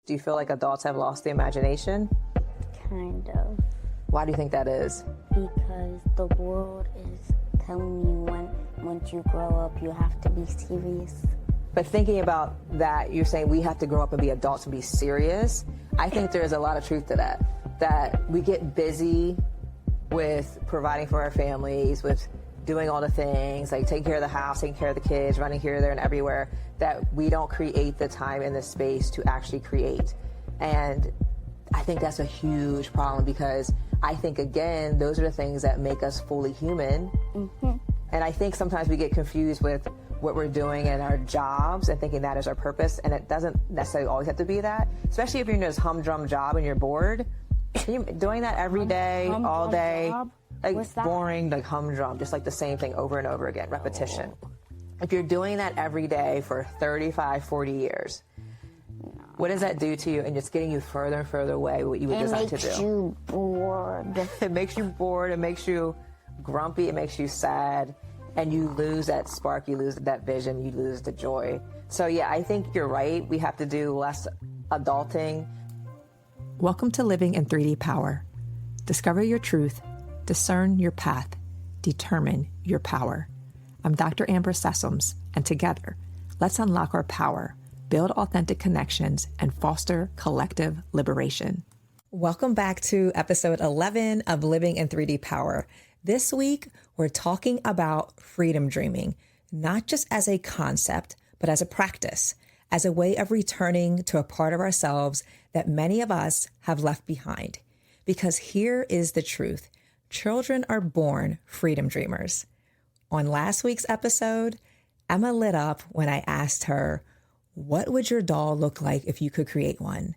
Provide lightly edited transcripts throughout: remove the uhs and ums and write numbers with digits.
Do you feel like adults have lost the imagination? Kind of. Why do you think that is? Because the world is telling you once you grow up, you have to be serious. But thinking about that, you're saying we have to grow up and be adults and be serious. I think there's a lot of truth to that we get busy with providing for our families, with doing all the things, like taking care of the house, taking care of the kids, running here, there, and everywhere, that we don't create the time and the space to actually create. And I think that's a huge problem, because I think, again, those are the things that make us fully human. Mm-hmm. And I think sometimes we get confused with what we're doing in our jobs and thinking that is our purpose, and it doesn't necessarily always have to be that, especially if you're in this humdrum job and you're bored. You're doing that every day, all day, job? like boring, like humdrum, just like the same thing over and over again, repetition. If you're doing that every day for 35, 40 years, what does that do to you? And it's getting you further and further away what you were designed to do. It makes you bored. It makes you bored. It makes you grumpy. It makes you sad. And you lose that spark. You lose that vision. You lose the joy. So, yeah, I think you're right. We have to do less adulting. Welcome to Living in 3D Power. Discover your truth. Discern your path. Determine your power. I'm Dr. Amber Sessoms, and together, let's unlock our power, build authentic connections, and foster collective liberation. Welcome back to episode 11 of Living in 3D Power. This week, we're talking about freedom dreaming, not just as a concept, but as a practice, as a way of returning to a part of ourselves that many of us have left behind. Because here is the truth. Children are born freedom dreamers. On last week's episode, Emma lit up when I asked her, what would your doll look like if you could create one?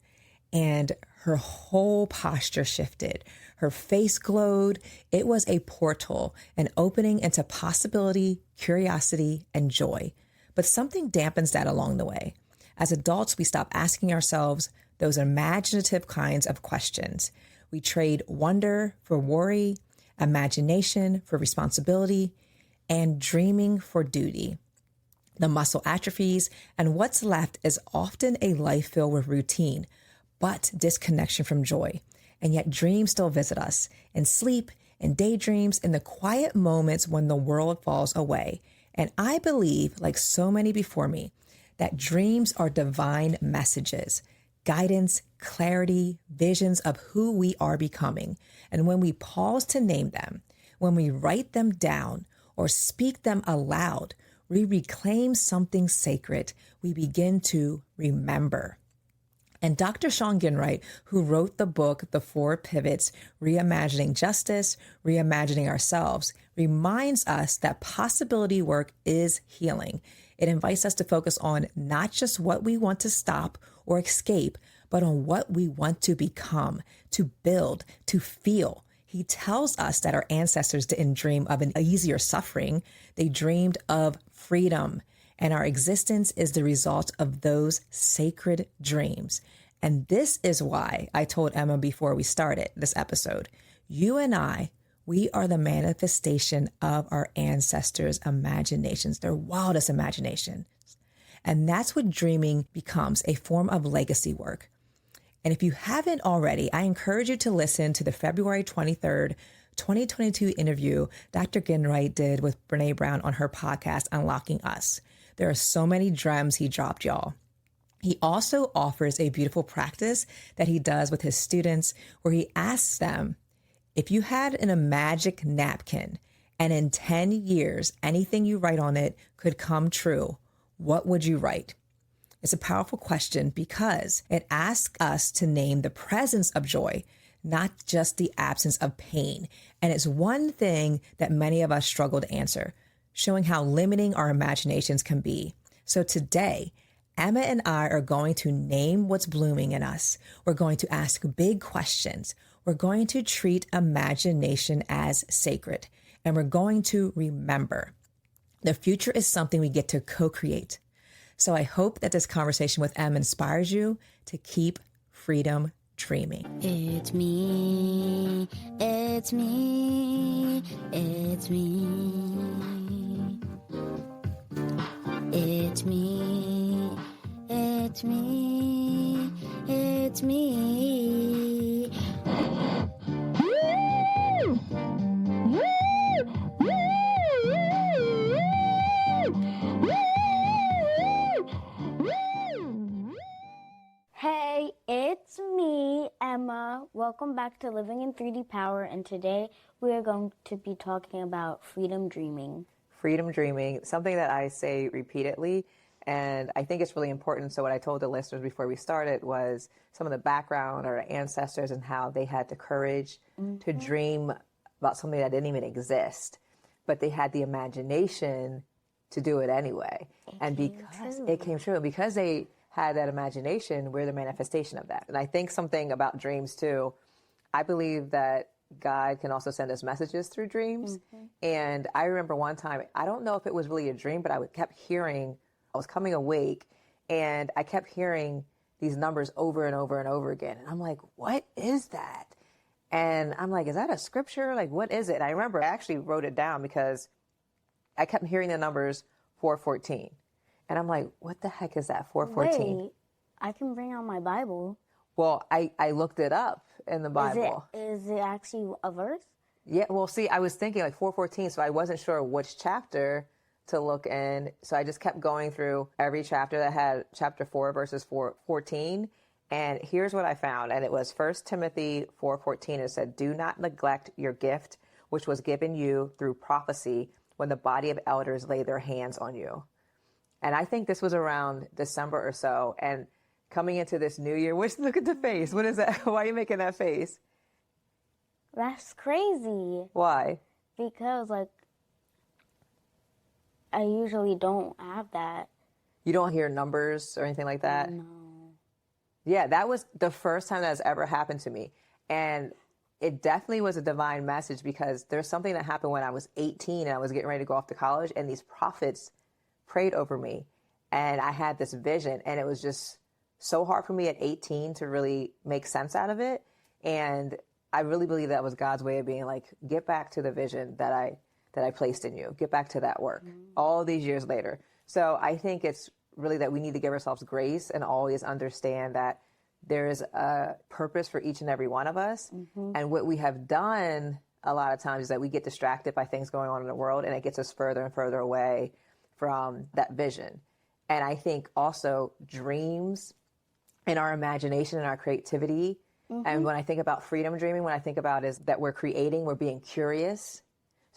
And her whole posture shifted. Her face glowed. It was a portal, an opening into possibility, curiosity, and joy. But something dampens that along the way. As adults, we stop asking ourselves those imaginative kinds of questions. We trade wonder for worry, imagination for responsibility, and dreaming for duty. The muscle atrophies, and what's left is often a life filled with routine, but disconnection from joy. And yet dreams still visit us in sleep, in daydreams, in the quiet moments when the world falls away. And I believe, like so many before me, that dreams are divine messages, guidance, clarity, visions of who we are becoming. And when we pause to name them, when we write them down or speak them aloud, we reclaim something sacred. We begin to remember. And Dr. Shawn Ginwright, who wrote the book, The 4 Pivots, Reimagining Justice, Reimagining Ourselves, reminds us that possibility work is healing. It invites us to focus on not just what we want to stop or escape, but on what we want to become, to build, to feel. He tells us that our ancestors didn't dream of an easier suffering. They dreamed of freedom. And our existence is the result of those sacred dreams. And this is why I told Emma before we started this episode, you and I, we are the manifestation of our ancestors' imaginations, their wildest imaginations. And that's what dreaming becomes, a form of legacy work. And if you haven't already, I encourage you to listen to the February 23rd, 2022 interview Dr. Ginwright did with Brene Brown on her podcast, Unlocking Us. There are so many gems he dropped, y'all. He also offers a beautiful practice that he does with his students where he asks them, if you had a magic napkin and in 10 years, anything you write on it could come true, what would you write? It's a powerful question because it asks us to name the presence of joy, not just the absence of pain. And it's one thing that many of us struggle to answer, showing how limiting our imaginations can be. So today, Emma and I are going to name what's blooming in us. We're going to ask big questions. We're going to treat imagination as sacred. And we're going to remember. The future is something we get to co-create. So I hope that this conversation with Em inspires you to keep freedom dreaming. It's me, it's me, it's me. It's me, it's me, it's me. Hey, it's me, Emma. Welcome back to Living in 3D Power, and today we are going to be talking about freedom dreaming. Freedom dreaming, something that I say repeatedly, and I think it's really important. So what I told the listeners before we started was some of the background or ancestors and how they had the courage to dream about something that didn't even exist, but they had the imagination to do it anyway. It came true, because they had that imagination, we're the manifestation of that. And I think something about dreams too, I believe that God can also send us messages through dreams. And I remember one time, I don't know if it was really a dream, but I kept hearing, I was coming awake and I kept hearing these numbers over and over and over again. And I'm like, what is that? And I'm like, is that a scripture? Like, what is it? And I remember I actually wrote it down because I kept hearing the numbers 414. And I'm like, what the heck is that, 414? Wait, I can bring out my Bible. Well, I looked it up in the Bible. Is it actually a verse? Yeah, well, see, I was thinking like 414, so I wasn't sure which chapter to look in. So I just kept going through every chapter that had chapter 4, verses 14. And here's what I found. And it was 1 Timothy 4:14. It said, do not neglect your gift, which was given you through prophecy when the body of elders lay their hands on you. And I think this was around December or so. And coming into this new year, look at the face. What is that? Why are you making that face? That's crazy. Why? Because, like, I usually don't have that. You don't hear numbers or anything like that? No. Yeah, that was the first time that's ever happened to me. And it definitely was a divine message, because there's something that happened when I was 18 and I was getting ready to go off to college, and these prophets prayed over me. And I had this vision, and it was just so hard for me at 18 to really make sense out of it. And I really believe that was God's way of being like, get back to the vision that I placed in you. Get back to that work all these years later. So I think it's really that we need to give ourselves grace and always understand that there is a purpose for each and every one of us. And what we have done a lot of times is that we get distracted by things going on in the world, and it gets us further and further away from that vision. And I think also dreams and our imagination and our creativity. And when I think about freedom dreaming, what I think about is that we're creating, we're being curious.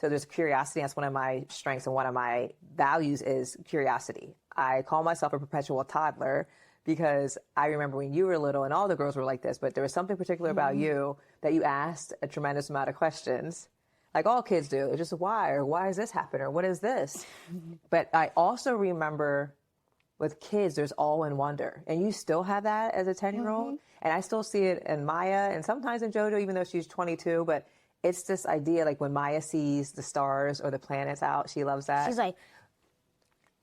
So there's curiosity. That's one of my strengths, and one of my values is curiosity. I call myself a perpetual toddler because I remember when you were little, and all the girls were like this, but there was something particular about you that you asked a tremendous amount of questions, like all kids do. It's just why, or why does this happen, or what is this? But I also remember with kids, there's awe and wonder. And you still have that as a 10-year-old. And I still see it in Maya and sometimes in JoJo, even though she's 22. But it's this idea, like when Maya sees the stars or the planets out, she loves that. She's like,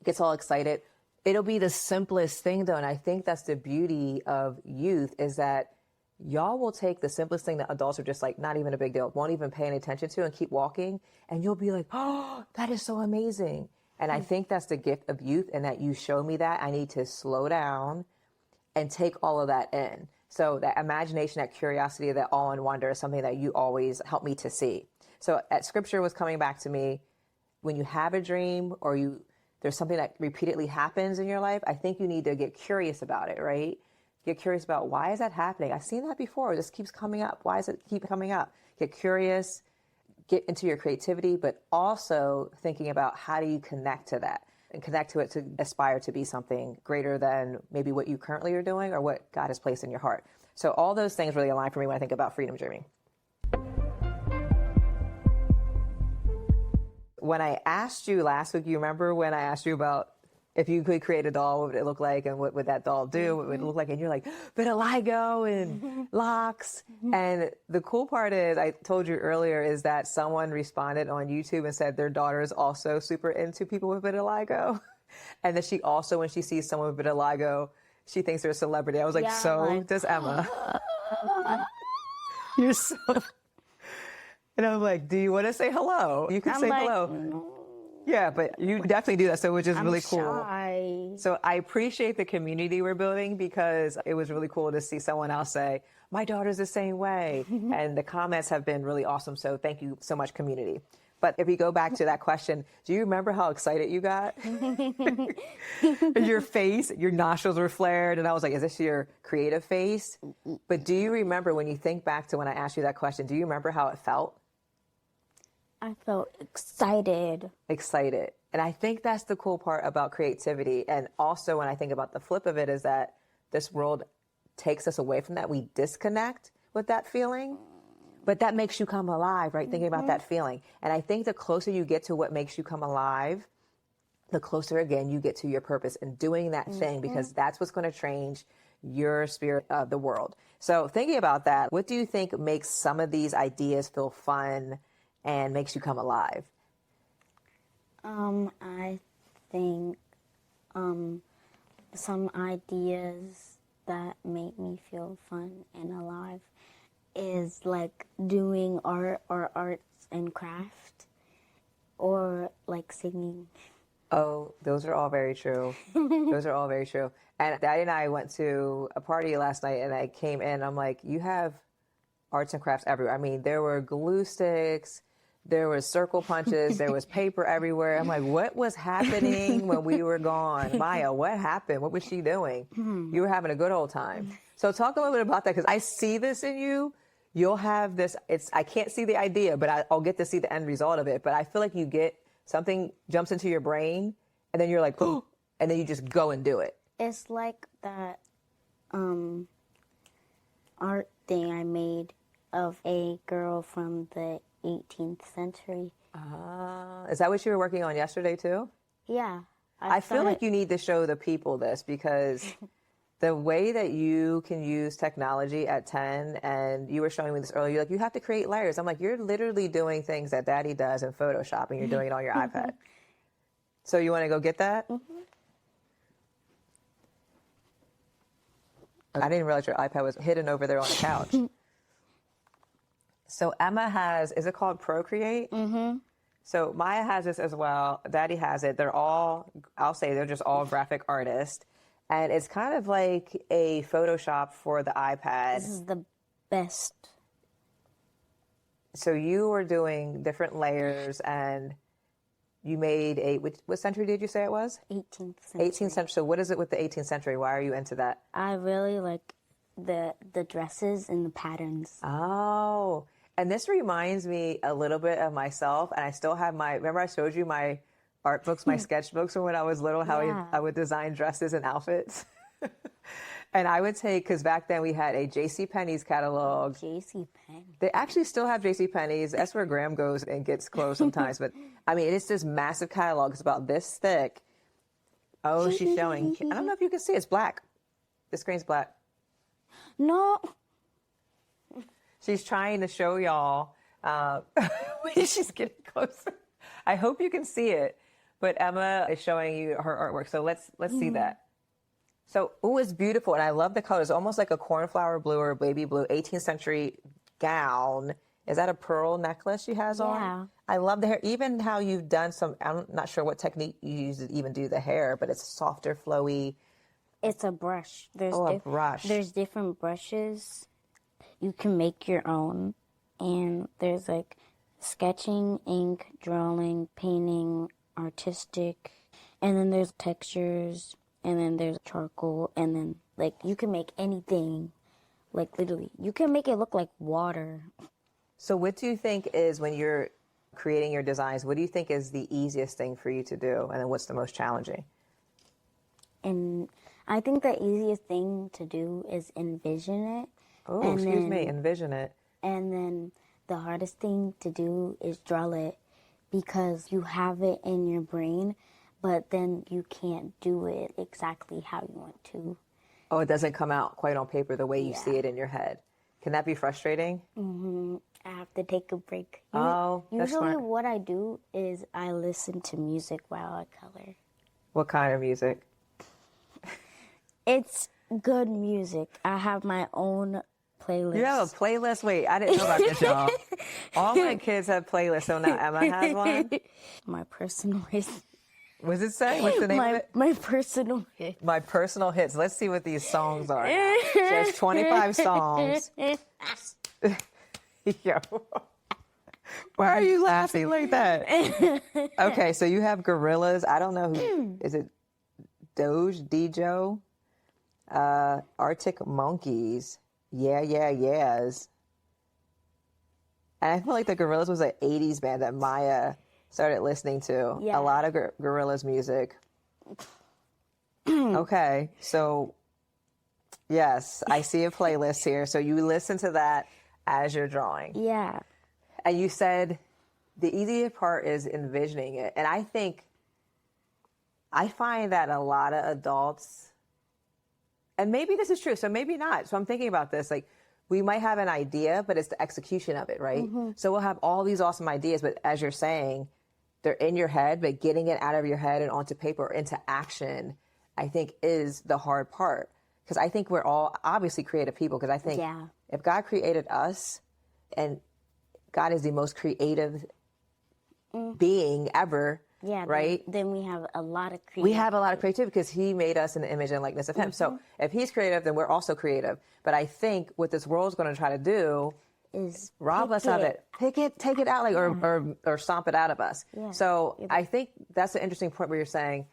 gets all excited. It'll be the simplest thing, though. And I think that's the beauty of youth, is that y'all will take the simplest thing that adults are just like, not even a big deal, won't even pay any attention to, and keep walking. And you'll be like, oh, that is so amazing. And I think that's the gift of youth, and that you show me that I need to slow down and take all of that in. So that imagination, that curiosity, that awe and wonder is something that you always help me to see. So at scripture was coming back to me, when you have a dream or there's something that repeatedly happens in your life, I think you need to get curious about it, right? Get curious about, why is that happening? I've seen that before. This keeps coming up. Why does it keep coming up? Get curious. Get into your creativity, but also thinking about, how do you connect to that and connect to it to aspire to be something greater than maybe what you currently are doing or what God has placed in your heart. So all those things really align for me when I think about freedom dreaming. When I asked you last week, you remember when I asked you about if you could create a doll, what would it look like, and what would that doll do? What would it look like? And you're like, vitiligo and locks. And the cool part is, I told you earlier, is that someone responded on YouTube and said their daughter is also super into people with vitiligo. And that she also, when she sees someone with vitiligo, she thinks they're a celebrity. I was like, does Emma. You're so... And I'm like, do you want to say hello? You can say hello. Yeah, but you definitely do that, so which is I'm really cool. shy. So I appreciate the community we're building because it was really cool to see someone else say, my daughter's the same way. And the comments have been really awesome. So thank you so much, community. But if we go back to that question, do you remember how excited you got? Your face, your nostrils were flared. And I was like, is this your creative face? But do you remember when you think back to when I asked you that question, do you remember how it felt? I felt excited. Excited. And I think that's the cool part about creativity. And also when I think about the flip of it is that this world takes us away from that. We disconnect with that feeling, but that makes you come alive, right? Thinking about that feeling. And I think the closer you get to what makes you come alive, the closer again you get to your purpose and doing that thing, because that's what's going to change your spirit of the world. So thinking about that, what do you think makes some of these ideas feel fun and makes you come alive? I think some ideas that make me feel fun and alive is like doing art or arts and craft or like singing. Oh, those are all very true. Those are all very true. And Daddy and I went to a party last night and I came in, I'm like, you have arts and crafts everywhere. I mean, there were glue sticks, there was circle punches, there was paper everywhere. I'm like, what was happening when we were gone? Maya, what happened? What was she doing? You were having a good old time. So talk a little bit about that, because I see this in you. You'll have this, I can't see the idea, but I'll get to see the end result of it. But I feel like you get something jumps into your brain and then you're like, oh, and then you just go and do it. It's like that art thing I made of a girl from the 18th century. Is that what you were working on yesterday too? Yeah. I feel like you need to show the people this, because the way that you can use technology at 10, and you were showing me this earlier, you're like, you have to create layers. I'm like, you're literally doing things that Daddy does in Photoshop and you're doing it on your iPad. So you want to go get that? I didn't realize your iPad was hidden over there on the couch. So Emma has, is it called Procreate? So Maya has this as well. Daddy has it. They're all, I'll say they're just all graphic artists. And it's kind of like a Photoshop for the iPad. This is the best. So you were doing different layers, and you made what century did you say it was? 18th century. 18th century. So what is it with the 18th century? Why are you into that? I really like the dresses and the patterns. Oh, and this reminds me a little bit of myself. And I still have remember I showed you my art books, my sketchbooks from when I was little, how Yeah. I would design dresses and outfits. And I would take, because back then we had a JCPenney's catalog. JCPenney. They actually still have JCPenney's. That's where Graham goes and gets clothes sometimes. But I mean, it's this massive catalog. It's about this thick. Oh, she's showing. I don't know if you can see. It's black. The screen's black. No. She's trying to show y'all. She's getting closer. I hope you can see it. But Emma is showing you her artwork. So let's see that. So, it's beautiful. And I love the colors. Almost like a cornflower blue or baby blue 18th century gown. Is that a pearl necklace she has on? Yeah. I love the hair. Even how you've done I'm not sure what technique you use to even do the hair, but it's softer, flowy. It's a brush. A brush. There's different brushes. You can make your own. And there's like sketching, ink, drawing, painting, artistic. And then there's textures. And then there's charcoal. And then like you can make anything. Like literally. You can make it look like water. So what do you think is, when you're creating your designs, what do you think is the easiest thing for you to do? And then what's the most challenging? And I think the easiest thing to do is envision it. Oh, excuse me, envision it. And then the hardest thing to do is draw it, because you have it in your brain, but then you can't do it exactly how you want to. Oh, it doesn't come out quite on paper the way you see it in your head. Can that be frustrating? I have to take a break. Oh, that's Usually smart. what I do is I listen to music while I color. What kind of music? It's good music. I have my own playlist. You have a playlist? Wait, I didn't know about this, y'all. All my kids have playlists, so now Emma has one. My personal hits. What does it say? What's the name of it? My personal hits. My personal hits. Let's see what these songs are now. She has 25 songs. Yo. Why are you laughing like that? Okay, so you have Gorillas. I don't know who. Is it Dojo? Arctic Monkeys. Yeah, yeah, yes. And I feel like the Gorillas was an 80s band that Maya started listening to. Yeah. A lot of Gorillas music. Okay, so yes, I see a playlist here. So you listen to that as you're drawing. Yeah. And you said the easier part is envisioning it. And I find that a lot of adults, and maybe this is true, so maybe not. So I'm thinking about this, like we might have an idea, but it's the execution of it, right? So we'll have all these awesome ideas, but as you're saying, they're in your head, but getting it out of your head and onto paper or into action, I think is the hard part. Because I think we're all obviously creative people, because I think if God created us, and God is the most creative being ever, right? Then we have a lot of creativity. We have a lot of creativity because he made us in the image and likeness of him. So if he's creative, then we're also creative. But I think what this world's going to try to do is rob us of it. Pick it, take it out, like or stomp it out of us. Yeah. So I think that's an interesting point where you're saying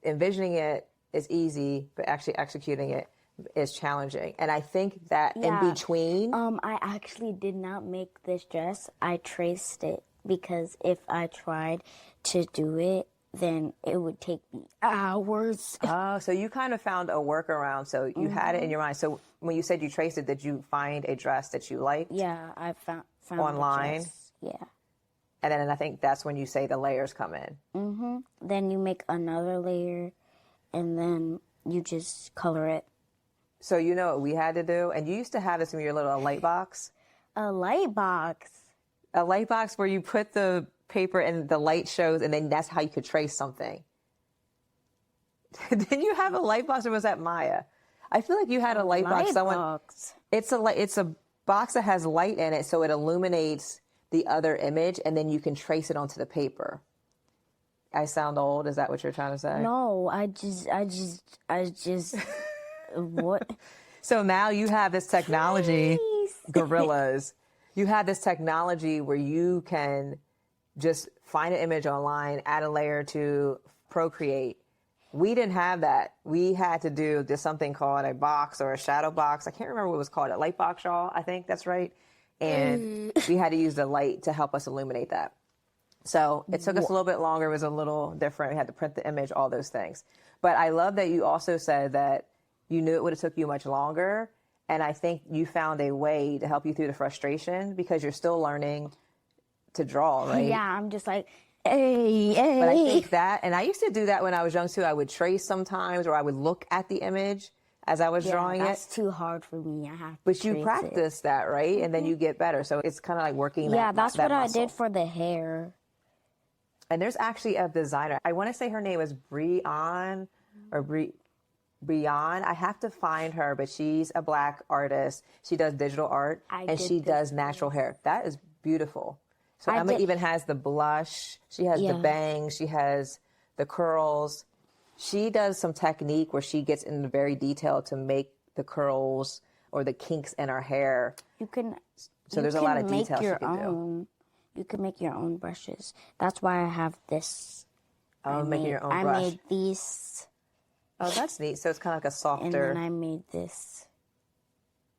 envisioning it is easy, but actually executing it is challenging. And I think that in between. I actually did not make this dress. I traced it because if I tried to do it, then it would take me hours. Oh, so you kind of found a workaround. So you had it in your mind. So when you said you traced it, did you find a dress that you liked? Yeah, I found online. a dress. Yeah. And then I think that's when you say the layers come in. Then you make another layer, and then you just color it. So you know what we had to do? And you used to have this in your little light box. A light box. A light box where you put the paper and the light shows, and then that's how you could trace something. Didn't you have a light box, or was that Maya? I feel like you had a light box. Box. It's a box that has light in it, so it illuminates the other image, and then you can trace it onto the paper. I sound old. Is that what you're trying to say? No, I just. What? So now you have this technology, Gorillas. You have this technology where you can just find an image online, add a layer to Procreate. We didn't have that. We had to do just something called a box or a shadow box. I can't remember what it was called. A light box, y'all. I think that's right. And we had to use the light to help us illuminate that. So it took us a little bit longer. It was a little different. We had to print the image, all those things. But I love that you also said that you knew it would have took you much longer. And I think you found a way to help you through the frustration because you're still learning to draw, right? Yeah, I'm just like, hey. But I think that, and I used to do that when I was young too. I would trace sometimes, or I would look at the image as I was drawing it. That's too hard for me. I have to But you trace practice that, right? And then you get better. So it's kind of like working that. Yeah, that's that what muscle. I did for the hair. And there's actually a designer. I want to say her name is Brian or Brian. I have to find her, but she's a Black artist. She does digital art, and she does natural hair. That is beautiful. So Emma even has the blush. She has the bangs. She has the curls. She does some technique where she gets into very detail to make the curls or the kinks in her hair. So there's a lot of detail she can do. You can make your own brushes. That's why I have this. Making your own brush. I made these. Oh, that's neat. So it's kind of like a softer. And then I made this.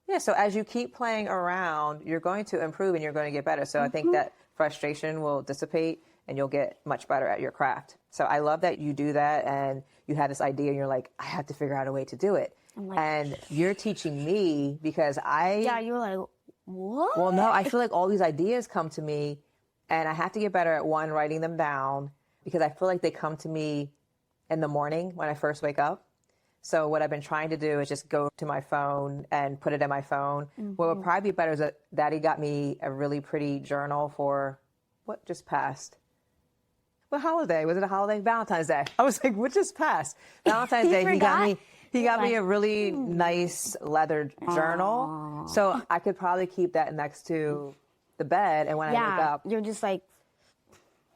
Yeah, so as you keep playing around, you're going to improve and you're going to get better. So I think that frustration will dissipate and you'll get much better at your craft. So I love that you do that and you had this idea and you're like, I have to figure out a way to do it. And you're teaching me because Yeah, you're like, what? Well, no, I feel like all these ideas come to me and I have to get better at one, writing them down because I feel like they come to me in the morning when I first wake up. So what I've been trying to do is just go to my phone and put it in my phone. What would probably be better is that Daddy got me a really pretty journal for what just passed. What holiday? Was it a holiday? Valentine's Day. I was like, what just passed? Valentine's Day. He got me a really nice leather journal. So I could probably keep that next to the bed. And when I wake up, you're just like,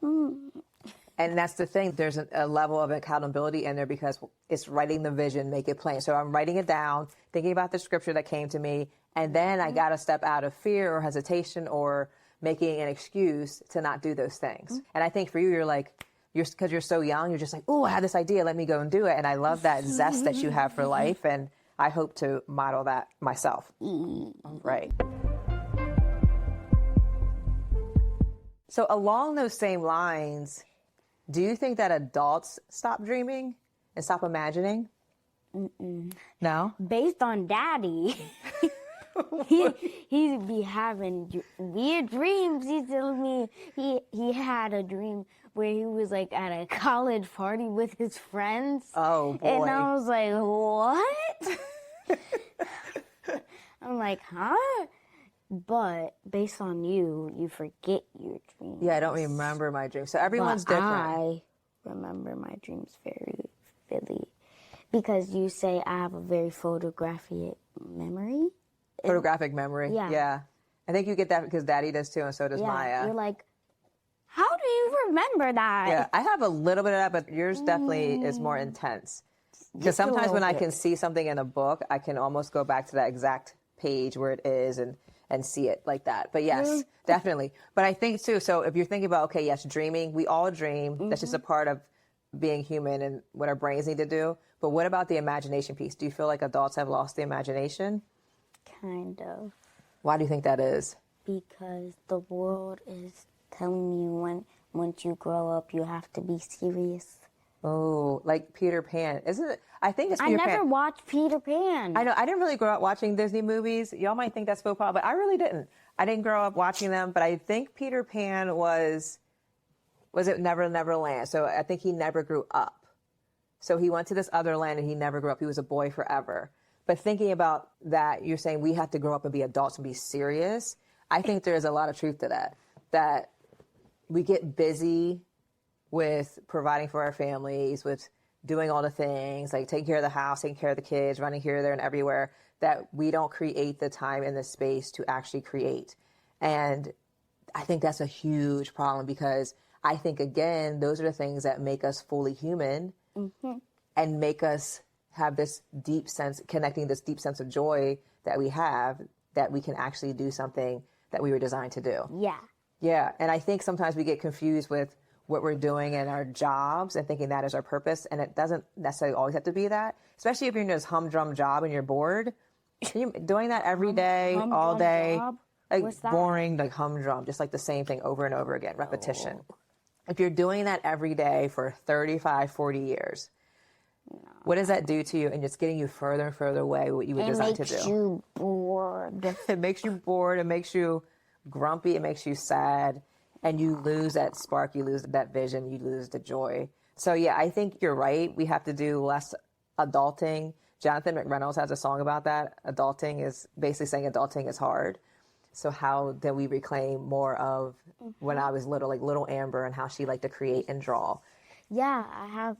and that's the thing. There's a level of accountability in there because it's writing the vision, make it plain. So I'm writing it down, thinking about the scripture that came to me. And then I got to step out of fear or hesitation or making an excuse to not do those things. And I think for you, you're like, because you're so young, you're just like, oh, I had this idea, let me go and do it. And I love that zest that you have for life. And I hope to model that myself. Right. So along those same lines, do you think that adults stop dreaming and stop imagining? No? Based on Daddy, he'd be having weird dreams. He told me he had a dream where he was like at a college party with his friends. Oh, boy. And I was like, what? I'm like, huh? But based on you forget your dreams. Yeah, I don't remember my dreams. So everyone's different. I remember my dreams very vividly because you say I have a very photographic memory. Photographic memory. Yeah. I think you get that because Daddy does too, and so does Maya. You're like, how do you remember that? Yeah, I have a little bit of that, but yours definitely is more intense. Because sometimes when I can see something in a book, I can almost go back to that exact page where it is and see it like that. But yes, definitely. But I think too, so if you're thinking about, okay, yes, dreaming, we all dream. That's just a part of being human and what our brains need to do. But what about the imagination piece? Do you feel like adults have lost the imagination? Kind of. Why do you think that is? Because the world is telling you once you grow up, you have to be serious. Oh, like Peter Pan. Isn't it? I think it's Peter Pan. I never watched Peter Pan. I know. I didn't really grow up watching Disney movies. Y'all might think that's faux pas, but I really didn't. I didn't grow up watching them, but I think Peter Pan was it Neverland? So I think he never grew up. So he went to this other land and he never grew up. He was a boy forever. But thinking about that, you're saying we have to grow up and be adults and be serious. I think there's a lot of truth to that. That we get busy with providing for our families, with doing all the things, like taking care of the house, taking care of the kids, running here, there, and everywhere, that we don't create the time and the space to actually create. And I think that's a huge problem because I think, again, those are the things that make us fully human and make us have this deep sense, connecting this deep sense of joy that we have, that we can actually do something that we were designed to do. Yeah. Yeah. And I think sometimes we get confused with what we're doing in our jobs and thinking that is our purpose. And it doesn't necessarily always have to be that, especially if you're in this humdrum job and you're bored. You're doing that every day, all day, job? like What's that? boring, like humdrum, just like the same thing over and over again, repetition. If you're doing that every day for 35, 40 years, what does that do to you? And it's getting you further and further away what you were designed to do. It makes you bored. It makes you bored. It makes you grumpy. It makes you sad. And you lose that spark. You lose that vision. You lose the joy. So, yeah, I think you're right. We have to do less adulting. Jonathan McReynolds has a song about that. Adulting is basically saying adulting is hard. So how do we reclaim more of when I was little, like little Amber, and how she liked to create and draw? Yeah, I have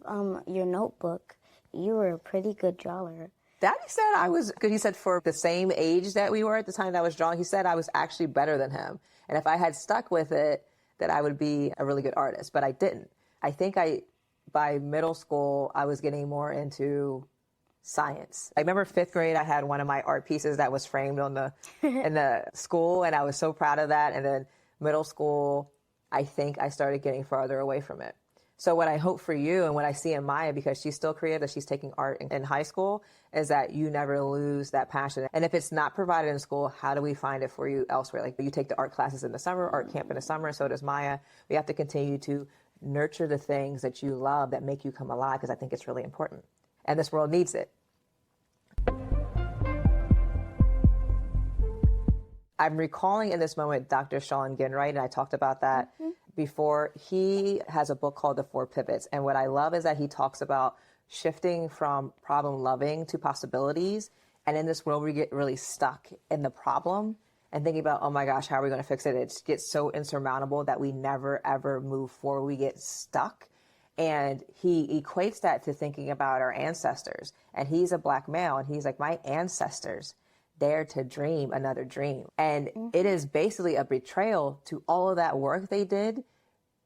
your notebook. You were a pretty good drawer. Daddy said I was, because he said for the same age that we were at the time that I was drawing, he said I was actually better than him. And if I had stuck with it, that I would be a really good artist. But I didn't. I think by middle school, I was getting more into science. I remember 5th grade, I had one of my art pieces that was framed on in the school, and I was so proud of that. And then middle school, I think I started getting farther away from it. So what I hope for you and what I see in Maya, because she's still creative, that she's taking art in high school, is that you never lose that passion. And if it's not provided in school, how do we find it for you elsewhere? Like you take the art classes in the summer, art camp in the summer, so does Maya. We have to continue to nurture the things that you love that make you come alive, because I think it's really important. And this world needs it. I'm recalling in this moment Dr. Shawn Ginwright, and I talked about that before. He has a book called The 4 Pivots. And what I love is that he talks about shifting from problem loving to possibilities. And in this world, we get really stuck in the problem and thinking about, oh my gosh, how are we going to fix it? It gets so insurmountable that we never, ever move forward. We get stuck. And he equates that to thinking about our ancestors. And he's a Black male, and he's like, my ancestors dared to dream another dream. And it is basically a betrayal to all of that work they did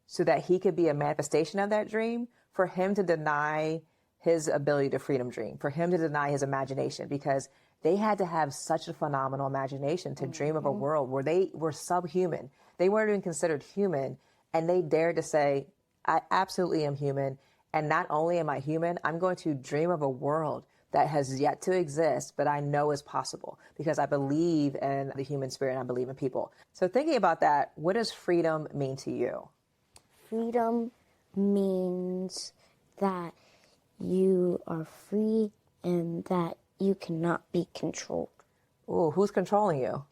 so that he could be a manifestation of that dream, for him to deny his ability to freedom dream, for him to deny his imagination, because they had to have such a phenomenal imagination to dream of a world where they were subhuman. They weren't even considered human. And they dared to say, I absolutely am human. And not only am I human, I'm going to dream of a world that has yet to exist, but I know is possible because I believe in the human spirit and I believe in people. So thinking about that, what does freedom mean to you? Freedom means that you are free and that you cannot be controlled. Ooh, who's controlling you?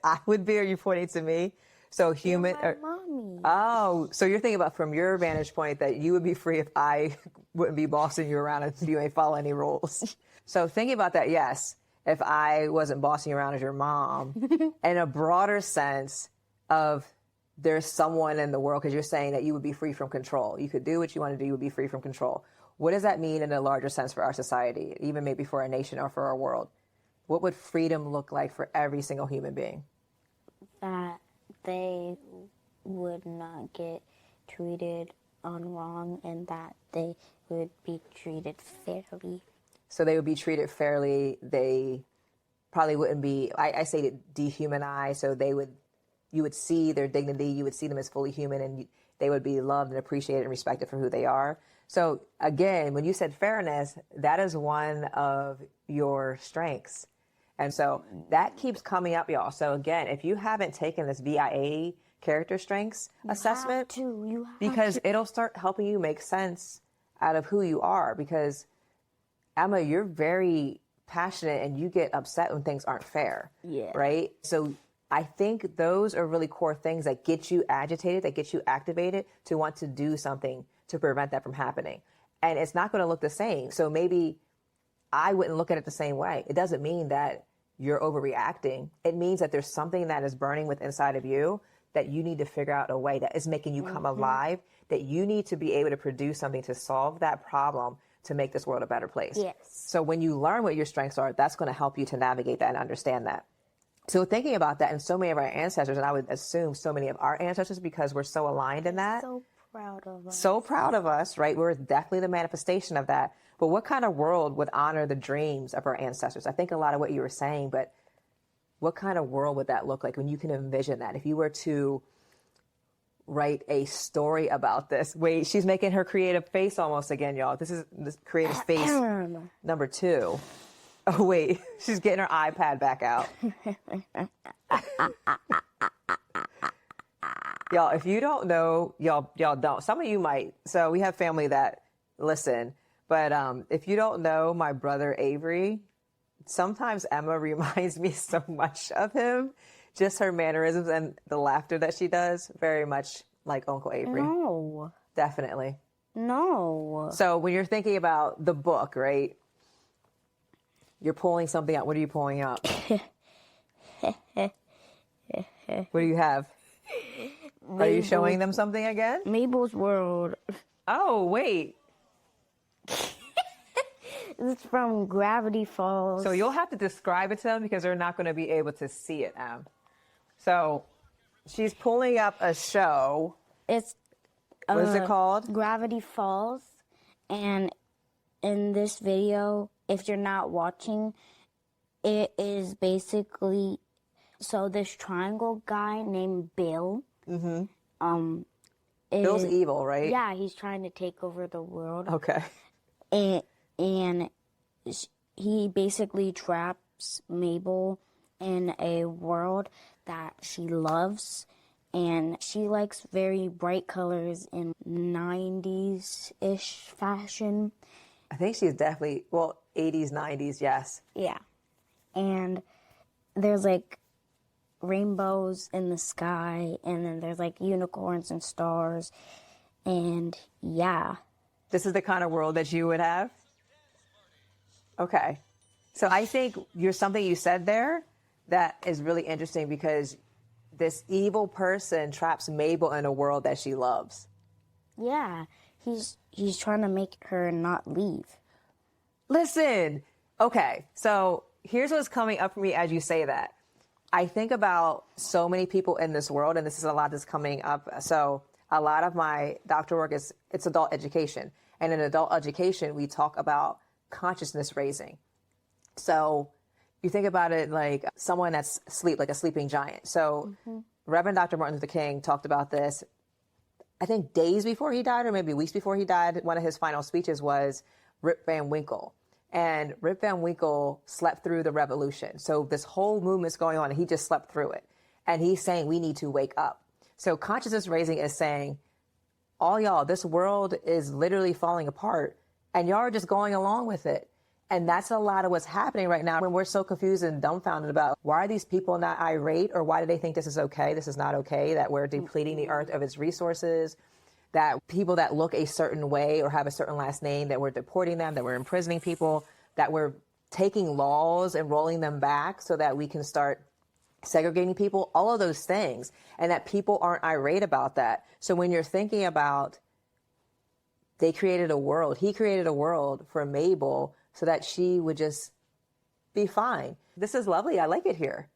I would be, or you pointing to me? So human. My mommy. Oh, so you're thinking about from your vantage point that you would be free if I wouldn't be bossing you around and you ain't follow any rules. So thinking about that, yes, if I wasn't bossing you around as your mom, in a broader sense of there's someone in the world, because you're saying that you would be free from control. You could do what you want to do. You would be free from control. What does that mean in a larger sense for our society, even maybe for our nation or for our world? What would freedom look like for every single human being? That they would not get treated on wrong and that they would be treated fairly. So they would be treated fairly. They probably wouldn't be, I say to dehumanize, so you would see their dignity, you would see them as fully human, and they would be loved and appreciated and respected for who they are. So again, when you said fairness, that is one of your strengths. And so that keeps coming up, y'all. So again, if you haven't taken this VIA character strengths assessment, you have because to. it'll start helping you make sense out of who you are. Because Emma, you're very passionate and you get upset when things aren't fair. Yeah. Right? So I think those are really core things that get you agitated, that get you activated to want to do something to prevent that from happening. And it's not going to look the same. So maybe I wouldn't look at it the same way. It doesn't mean that you're overreacting. It means that there's something that is burning within inside of you that you need to figure out a way that is making you come alive, that you need to be able to produce something to solve that problem to make this world a better place. Yes. So when you learn what your strengths are, that's going to help you to navigate that and understand that. So thinking about that, and so many of our ancestors, and I would assume so many of our ancestors, because we're so aligned in that. So proud of us. So proud of us, right? We're definitely the manifestation of that. But what kind of world would honor the dreams of our ancestors? I think a lot of what you were saying, but what kind of world would that look like when you can envision that? If you were to write a story about this. Wait, she's making her creative face almost again, y'all. This is this creative face number 2. Oh, wait, she's getting her iPad back out. Y'all, if you don't know, y'all don't. Some of you might. So we have family that listen. But if you don't know my brother Avery, sometimes Emma reminds me so much of him. Just her mannerisms and the laughter that she does, very much like Uncle Avery. No. Definitely. No. So when you're thinking about the book, right? You're pulling something out. What are you pulling out? What do you have? Are you showing them something again? Mabel's World. Oh, wait. It's from Gravity Falls. So you'll have to describe it to them because they're not going to be able to see it, Em. So she's pulling up a show. It's What is it called? Gravity Falls. And in this video, if you're not watching, it is basically, so this triangle guy named Bill. Mm-hmm. Bill's evil, right? Yeah, he's trying to take over the world. Okay. And he basically traps Mabel in a world that she loves, and she likes very bright colors in 90s-ish fashion. I think she's definitely, 80s, 90s, yes. Yeah. And there's like rainbows in the sky, and then there's like unicorns and stars, and yeah. This is the kind of world that you would have? Okay. So I think something you said there that is really interesting because this evil person traps Mabel in a world that she loves. Yeah, he's trying to make her not leave. Listen, okay, so here's what's coming up for me as you say that. I think about so many people in this world, and this is a lot that's coming up. So a lot of my doctoral work it's adult education. And in adult education, we talk about consciousness raising. So you think about it like someone that's asleep, like a sleeping giant. So Reverend Dr. Martin Luther King talked about this, I think days before he died, or maybe weeks before he died. One of his final speeches was Rip Van Winkle. And Rip Van Winkle slept through the revolution. So this whole movement's going on, and he just slept through it. And he's saying we need to wake up. So consciousness raising is saying, all y'all, this world is literally falling apart, and y'all are just going along with it. And that's a lot of what's happening right now when we're so confused and dumbfounded about why are these people not irate, or why do they think this is okay, this is not okay, that we're depleting the earth of its resources, that people that look a certain way or have a certain last name, that we're deporting them, that we're imprisoning people, that we're taking laws and rolling them back so that we can start segregating people, all of those things, and that people aren't irate about that. So when you're thinking about he created a world for Mabel so that she would just be fine. This is lovely. I like it here.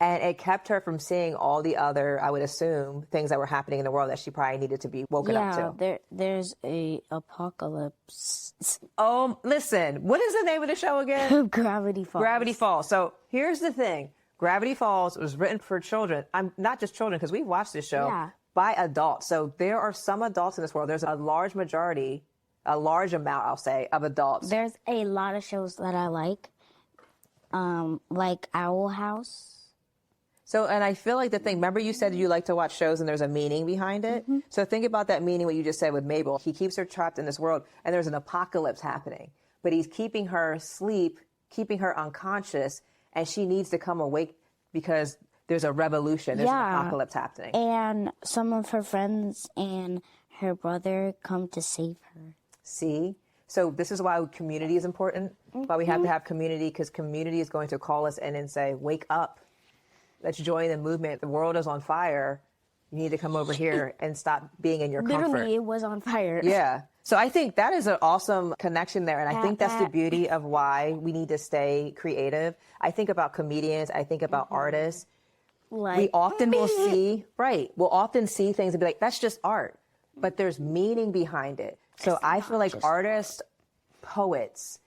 And it kept her from seeing all the other, I would assume, things that were happening in the world that she probably needed to be woken up to. Yeah, there's a apocalypse. Oh, listen, what is the name of the show again? Gravity Falls. Gravity Falls. So here's the thing. Gravity Falls was written for children. I'm not just children, because we've watched this show, by adults. So there are some adults in this world. There's a large majority, a large amount, I'll say, of adults. There's a lot of shows that I like Owl House. So, and I feel like the thing, remember you said you like to watch shows and there's a meaning behind it? Mm-hmm. So think about that meaning, what you just said with Mabel. He keeps her trapped in this world and there's an apocalypse happening, but he's keeping her asleep, keeping her unconscious, and she needs to come awake because there's a revolution, there's an apocalypse happening. And some of her friends and her brother come to save her. See? So this is why community is important, why we have to have community, because community is going to call us in and say, wake up. Let's join the movement. The world is on fire. You need to come over here and stop being in your comfort. Literally, it was on fire. Yeah. So I think that is an awesome connection there. And I think that's the beauty of why we need to stay creative. I think about comedians. I think about artists. We often will see, we'll often see things and be like, that's just art. But there's meaning behind it. So I feel like artists, poets,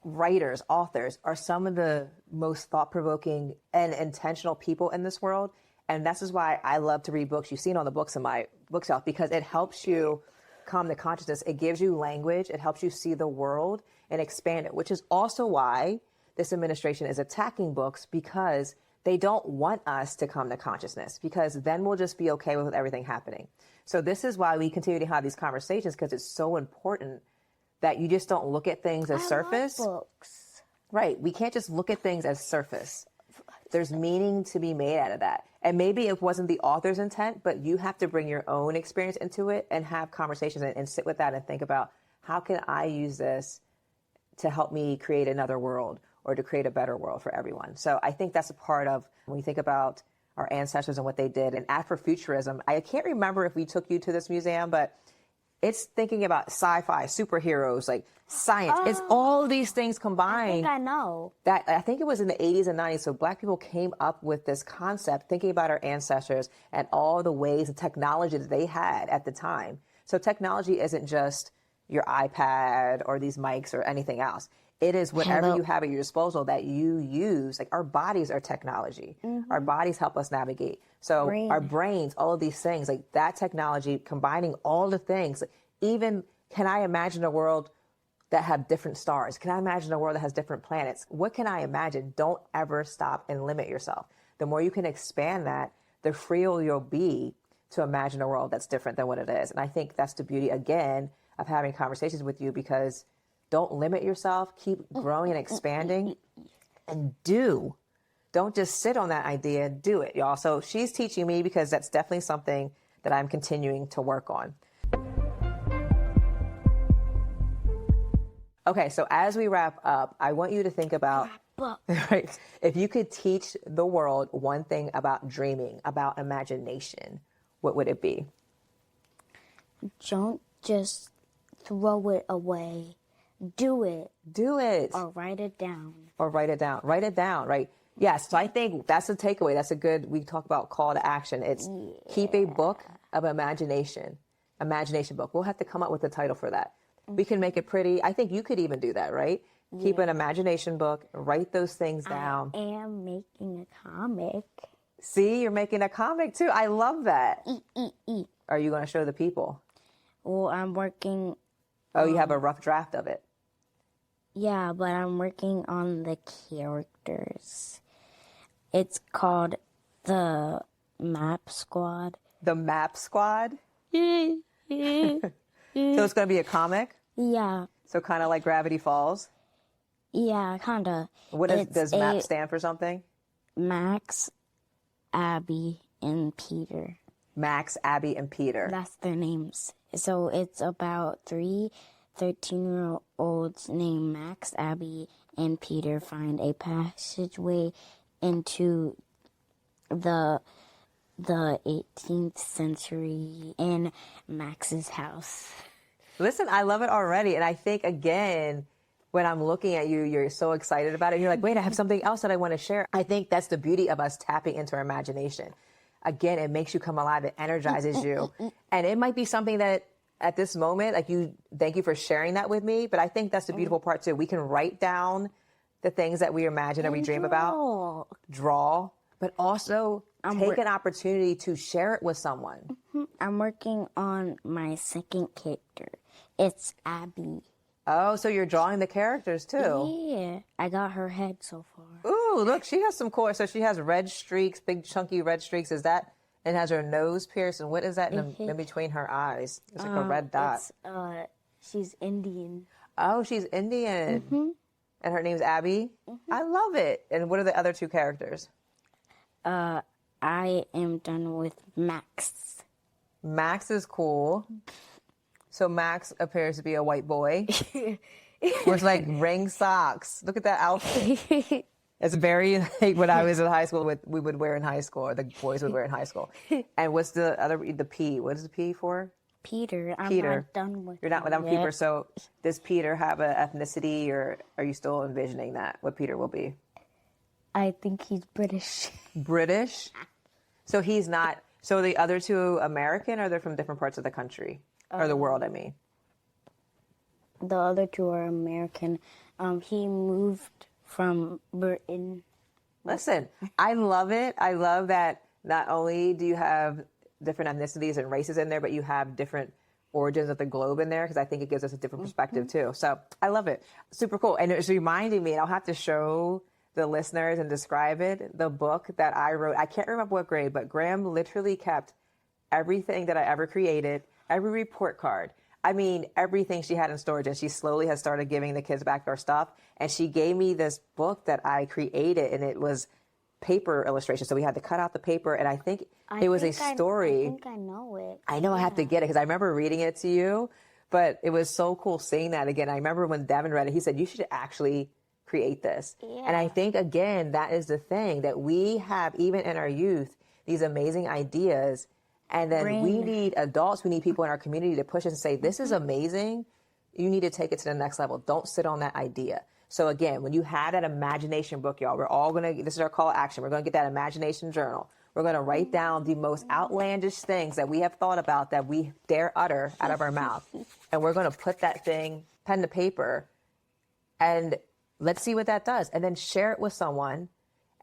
writers, authors are some of the most thought-provoking and intentional people in this world. And this is why I love to read books. You've seen all the books in my bookshelf, because it helps you calm the consciousness. It gives you language. It helps you see the world and expand it, which is also why this administration is attacking books, because they don't want us to come to consciousness, because then we'll just be okay with everything happening. So this is why we continue to have these conversations, because it's so important that you just don't look at things as surface. Love books. Right. We can't just look at things as surface. There's meaning to be made out of that. And maybe it wasn't the author's intent, but you have to bring your own experience into it and have conversations and sit with that and think about, how can I use this to help me create another world or to create a better world for everyone? So I think that's a part of when we think about our ancestors and what they did. And Afrofuturism, I can't remember if we took you to this museum, but it's thinking about sci-fi, superheroes, like science. It's all these things combined. I think I know. That I think it was in the 80s and 90s. So Black people came up with this concept, thinking about our ancestors and all the ways and technology that they had at the time. So technology isn't just your iPad or these mics or anything else. It is whatever you have at your disposal that you use. Like our bodies are technology. Our bodies help us navigate. So our brains, all of these things, like that technology, combining all the things. Even, can I imagine a world that have different stars? Can I imagine a world that has different planets? What can I imagine? Don't ever stop and limit yourself. The more you can expand that, the freer you'll be to imagine a world that's different than what it is. And I think that's the beauty, again, of having conversations with you, because don't limit yourself. Keep growing and expanding, and don't just sit on that idea. Do it, y'all. So she's teaching me, because that's definitely something that I'm continuing to work on. Okay, so as we wrap up, I want you to think about book. Right. If you could teach the world one thing about dreaming, about imagination, what would it be? Don't just throw it away. Do it. Do it. Or write it down. Or write it down. Write it down, right? Yes. So I think that's a takeaway. That's a good, we talk about call to action. It's keep a book of imagination book. We'll have to come up with a title for that. We can make it pretty. I think you could even do that, right? Keep an imagination book, write those things down. I am making a comic. See, you're making a comic too. I love that. Are you going to show the people? Well, I'm working. Oh, you have a rough draft of it. Yeah, but I'm working on the characters. It's called the Map Squad. The Map Squad? So it's going to be a comic? Yeah. So kind of like Gravity Falls? Yeah, kind of. Does MAP stand for something? Max, Abby, and Peter. Max, Abby, and Peter. That's their names. So it's about 3 13-year-olds named Max, Abby, and Peter find a passageway into the 18th century in Max's house. Listen, I love it already. And I think, again, when I'm looking at you, you're so excited about it. You're like, wait, I have something else that I want to share. I think that's the beauty of us tapping into our imagination. Again, it makes you come alive. It energizes you. And it might be something that at this moment, thank you for sharing that with me. But I think that's the beautiful part too. We can write down the things that we imagine or we dream about, draw, but also take an opportunity to share it with someone. I'm working on my second character. It's Abby. Oh, so you're drawing the characters too. Yeah, I got her head so far. Ooh, look, she has some cool. So she has red streaks, big chunky red streaks. Is that, and has her nose pierced? And what is that in between her eyes? It's like a red dot. She's Indian. Oh, she's Indian. And her name's Abby? I love it. And what are the other two characters? I am done with Max. Max is cool. So Max appears to be a white boy with like ring socks. Look at that outfit. It's very like what I was in high school, we would wear in high school, or the boys would wear in high school. And what's the P? What is the P for? Peter. I'm Peter. not done with You're not him done with yet. Peter. So does Peter have an ethnicity, or are you still envisioning that, what Peter will be? I think he's British. British? So he's not, so the other two American, or they're from different parts of the country? Or the world, I mean. The other two are American. He moved from Britain. Listen, I love it. I love that not only do you have different ethnicities and races in there, but you have different origins of the globe in there, because I think it gives us a different perspective too. So I love it. Super cool. And it's reminding me, and I'll have to show the listeners and describe it, the book that I wrote. I can't remember what grade, but Graham literally kept everything that I ever created, every report card. I mean, everything she had in storage, and she slowly has started giving the kids back their stuff. And she gave me this book that I created, and it was paper illustration. So we had to cut out the paper, and I think it was a story. I think I know it. I know I have to get it, because I remember reading it to you, but it was so cool seeing that again. I remember when Devin read it, he said, you should actually create this. Yeah. And I think, again, that is the thing, that we have, even in our youth, these amazing ideas. And then we need adults, we need people in our community to push us and say, this is amazing. You need to take it to the next level. Don't sit on that idea. So again, when you have that imagination book, y'all, we're all going to, this is our call to action. We're going to get that imagination journal. We're going to write down the most outlandish things that we have thought about that we dare utter out of our mouth. And we're going to put that thing, pen to paper, and let's see what that does. And then share it with someone,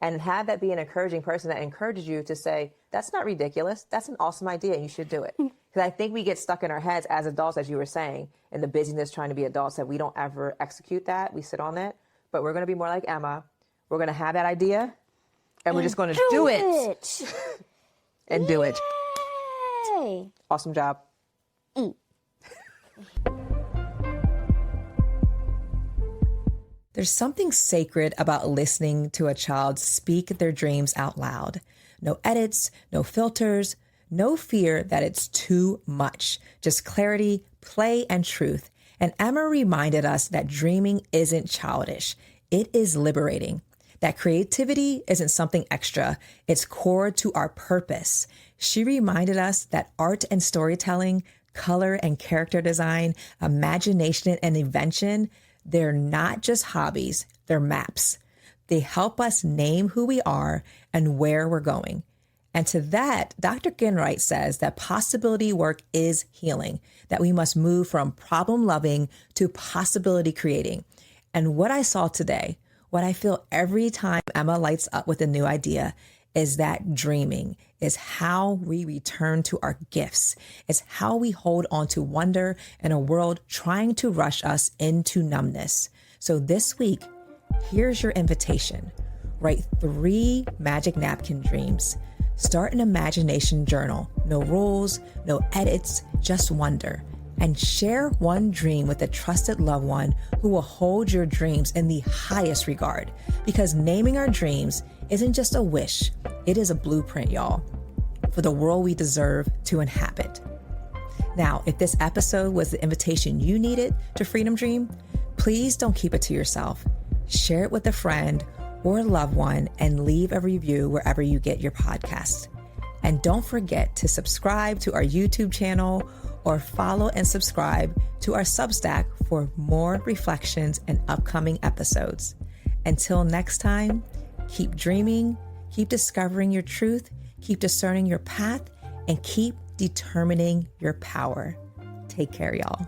and have that be an encouraging person that encourages you to say, that's not ridiculous. That's an awesome idea, and you should do it. Because I think we get stuck in our heads as adults, as you were saying, in the busyness trying to be adults, that we don't ever execute that. We sit on it. But we're going to be more like Emma. We're going to have that idea, and we're just going to do it. And do it. Yay! Awesome job. There's something sacred about listening to a child speak their dreams out loud. No edits, no filters, no fear that it's too much. Just clarity, play, and truth. And Emma reminded us that dreaming isn't childish. It is liberating. that creativity isn't something extra. It's core to our purpose. She reminded us that art and storytelling, color and character design, imagination and invention, they're not just hobbies, they're maps. They help us name who we are and where we're going. And to that, Dr. Ginwright says that possibility work is healing, that we must move from problem loving to possibility creating. And what I saw today, what I feel every time Emma lights up with a new idea, is that dreaming is how we return to our gifts. It's how we hold on to wonder in a world trying to rush us into numbness. So this week, here's your invitation. Write 3 magic napkin dreams. Start an imagination journal. No rules, no edits, just wonder. And share one dream with a trusted loved one who will hold your dreams in the highest regard. Because naming our dreams isn't just a wish, it is a blueprint, y'all, for the world we deserve to inhabit. Now, if this episode was the invitation you needed to Freedom Dream, please don't keep it to yourself. Share it with a friend or a loved one and leave a review wherever you get your podcasts. And don't forget to subscribe to our YouTube channel or follow and subscribe to our Substack for more reflections and upcoming episodes. Until next time, keep dreaming, keep discovering your truth, keep discerning your path, and keep determining your power. Take care, y'all.